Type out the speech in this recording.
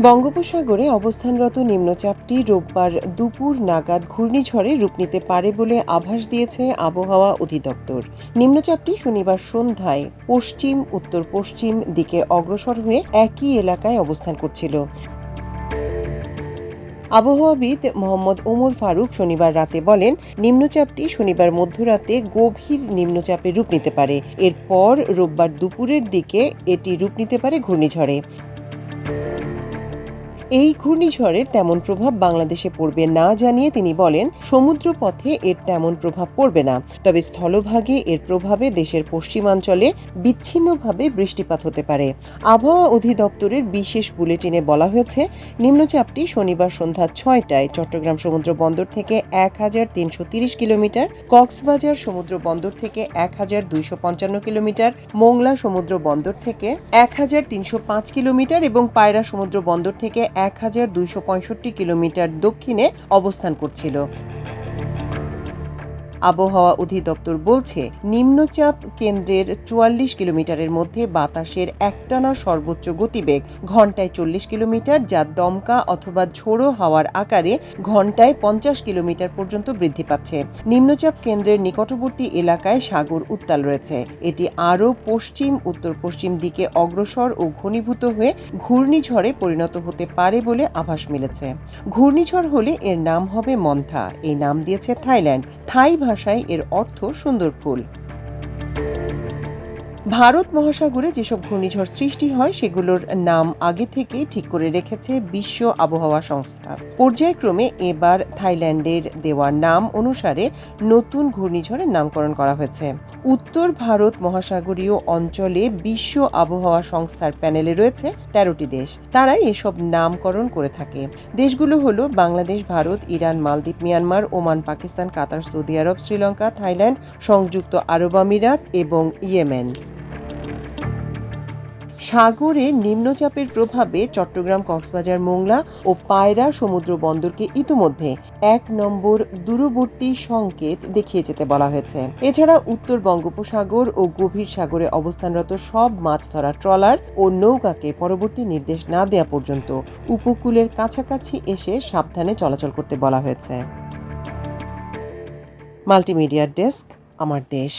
বঙ্গোপসাগরে অবস্থানরত নিম্নচাপটি রোববার দুপুর নাগাদ ঘূর্ণিঝড়ে রূপ নিতে পারে বলে আভাস দিয়েছে আবহাওয়া অধিদপ্তর। নিম্নচাপটি শনিবার সন্ধ্যায় পশ্চিম উত্তর পশ্চিম দিকে অগ্রসর হয়ে একই এলাকায় অবস্থান করছিল। আবহাওয়াবিদ মোহাম্মদ ওমর ফারুক শনিবার রাতে বলেন, নিম্নচাপটি শনিবার মধ্যরাতে গভীর নিম্নচাপে রূপ নিতে পারে। এরপর রোববার দুপুরের দিকে এটি রূপ নিতে পারে ঘূর্ণিঝড়ে। এই ঘূর্ণিঝড়ের তেমন প্রভাব বাংলাদেশে পড়বে না জানিয়ে তিনি বলেন, সমুদ্রপথে এর তেমন প্রভাব পড়বে না, তবে স্থলভাগে এর প্রভাবে দেশের পশ্চিমাঞ্চলে বিচ্ছিন্নভাবে বৃষ্টিপাত হতে পারে। আবহাওয়া অধিদপ্তরের বিশেষ বুলেটিনে বলা হয়েছে, নিম্নচাপটি শনিবার সন্ধ্যা ৬টায় চট্টগ্রাম সমুদ্র বন্দর থেকে ১,৩৩০ কিলোমিটার, কক্সবাজার সমুদ্র বন্দর থেকে ১,২৫৫ কিলোমিটার, মোংলা সমুদ্র বন্দর থেকে ১,৩০৫ কিলোমিটার এবং পায়রা সমুদ্র বন্দর থেকে ১,২৬৫ কিলোমিটার দক্ষিণে অবস্থান করছিল। আবহাওয়া অধিদপ্তর বলছে, নিম্নচাপ কেন্দ্রের ৪৪ কিলোমিটারের মধ্যে বাতাসের একটানা সর্বোচ্চ গতিবেগ ঘন্টায় ৪০ কিলোমিটার, যা দমকা অথবা ঝোড়ো হাওয়ার আকারে ঘন্টায় ৫০ কিলোমিটার পর্যন্ত বৃদ্ধি পাচ্ছে। নিম্নচাপ কেন্দ্রের নিকটবর্তী এলাকায় সাগর উত্তাল রয়েছে। এটি আরও পশ্চিম উত্তর পশ্চিম দিকে অগ্রসর ও ঘনীভূত হয়ে ঘূর্ণিঝড়ে পরিণত হতে পারে বলে আভাস মিলেছে। ঘূর্ণিঝড় হলে এর নাম হবে মন্থা। এই নাম দিয়েছে থাইল্যান্ড। থাই ভাষায় এর অর্থ সুন্দর ফুল। ভারত মহাসাগরে যেসব ঘূর্ণিঝড় সৃষ্টি হয় সেগুলোর নাম আগে থেকেই ঠিক করে রেখেছে বিশ্ব আবহাওয়া সংস্থা। পর্যায়ক্রমে এবার থাইল্যান্ডের দেওয়া নাম অনুসারে নতুন ঘূর্ণিঝড়ের নামকরণ করা হয়েছে। উত্তর ভারত মহাসাগরীয় অঞ্চলে বিশ্ব আবহাওয়া সংস্থার প্যানেলে রয়েছে ১৩টি দেশ। তারাই এসব নামকরণ করে থাকে। দেশগুলো হলো বাংলাদেশ, ভারত, ইরান, মালদ্বীপ, মিয়ানমার, ওমান, পাকিস্তান, কাতার, সৌদি আরব, শ্রীলঙ্কা, থাইল্যান্ড, সংযুক্ত আরব আমিরাত এবং ইয়েমেন। সাগরে নিম্নচাপের প্রভাবে চট্টগ্রাম, কক্সবাজার, মোংলা ও পায়রা সমুদ্র বন্দরকে ইতিমধ্যে ১ নম্বর দূরবর্তী সংকেত দেখিয়ে যেতে বলা হয়েছে। এছাড়া উত্তর বঙ্গোপসাগর ও গভীর সাগরে অবস্থানরত সব মাছ ধরা ট্রলার ও নৌকাকে পরবর্তী নির্দেশ না দেওয়া পর্যন্ত উপকূলের কাছাকাছি এসে সাবধানে চলাচল করতে বলা হয়েছে। মাল্টিমিডিয়া ডেস্ক, আমার দেশ।